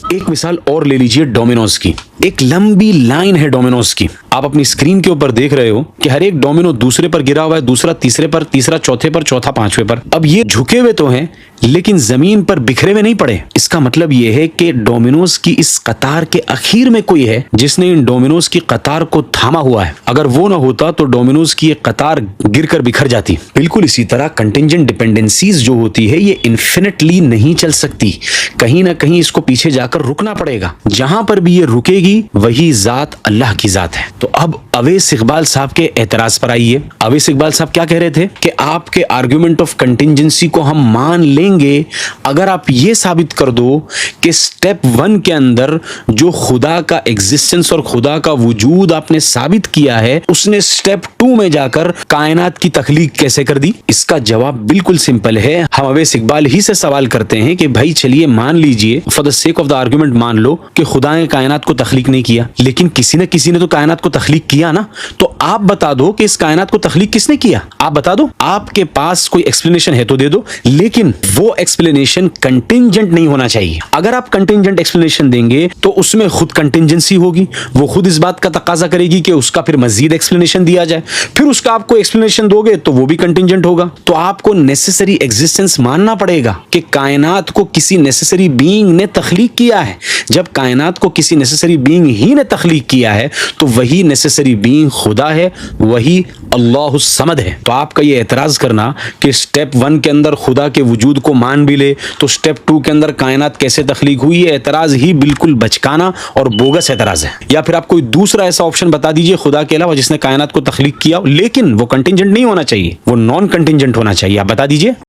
एक मिसाल और ले लीजिए डोमिनोज की। एक लंबी लाइन है डोमिनोज की, आप अपनी स्क्रीन के ऊपर देख रहे हो कि हर एक डोमिनो दूसरे पर गिरा हुआ है, दूसरा तीसरे पर, तीसरा चौथे पर, चौथा पांचवे पर। अब ये झुके हुए तो हैं लेकिन जमीन पर बिखरे हुए नहीं पड़े। इसका मतलब यह है कि डोमिनोज की इस कतार के आखिर में कोई है जिसने इन डोमिनोज की कतार को थामा हुआ है। अगर वो ना होता तो डोमिनोज की एक कतार गिरकर बिखर जाती। बिल्कुल इसी तरह कंटिंजेंट डिपेंडेंसीज जो होती है ये इन्फिनिटली नहीं चल सकती, कहीं ना कहीं इसको पीछे जाकर रुकना पड़ेगा। जहां पर भी ये रुकेगी वही जात अल्लाह की जात है। तो अब अवैस इकबाल साहब के एतराज पर आइए। अवैस इकबाल साहब क्या कह रहे थे कि आपके आर्गुमेंट ऑफ कंटिंजेंसी को हम मान लेंगे अगर आप ये साबित कर दो कि स्टेप 1 के अंदर जो खुदा का एग्जिस्टेंस और खुदा का वजूद आपने साबित किया है उसने स्टेप 2 में जाकर कायनात की तख्लीक कैसे कर दी। इसका जवाब बिल्कुल सिंपल है। हम अवैस इकबाल ही से सवाल करते हैं कि भाई चलिए मान लीजिए, for the sake of the argument मान लो कि खुदा ने कायनात को तख्लीक नहीं किया, लेकिन किसी न किसी ने तो कायनात को तख्लीक किया ना। तो आप बता दो कि इस कायनात को तख्लीक किसने किया, आप बता दो। आपके पास कोई एक्सप्लेनेशन है तो दे दो, लेकिन वो एक्सप्लेनेशन कंटिंजेंट नहीं होना चाहिए। अगर आप कंटिंजेंट एक्सप्लेनेशन देंगे तो उसमें खुद कंटिंजेंसी होगी, वो खुद इस बात का तकाजा करेगी कि उसका फिर मजीद एक्सप्लेनेशन दिया जाए। फिर उसका आपको एक्सप्लेनेशन दोगे तो वो भी कंटिंजेंट होगा। तो आपको नेसेसरी एग्जिस्टेंस मानना पड़ेगा कि कायनात को किसी नेसेसरी बीइंग ने तख्लीक किया है। जब कायनात को किसी नेसेसरी बीइंग ही ने तख्लीक किया है तो वही नेसेसरी बीइंग खुदा है, वही अल्लाह समद है। तो आपका ये एतराज करना कि स्टेप 1 के अंदर खुदा के वजूद को मान भी ले तो स्टेप 2 के अंदर कायनात कैसे तख्लीक हुई, है एतराज ही बिल्कुल बचकाना और बोगस एतराज है। या फिर आप कोई दूसरा ऐसा ऑप्शन बता दीजिए खुदा के अलावा जिसने कायनात को तख्लीक किया, लेकिन वो कंटिंजेंट नहीं होना चाहिए, वो नॉन कंटिंजेंट होना चाहिए। आप बता दीजिए।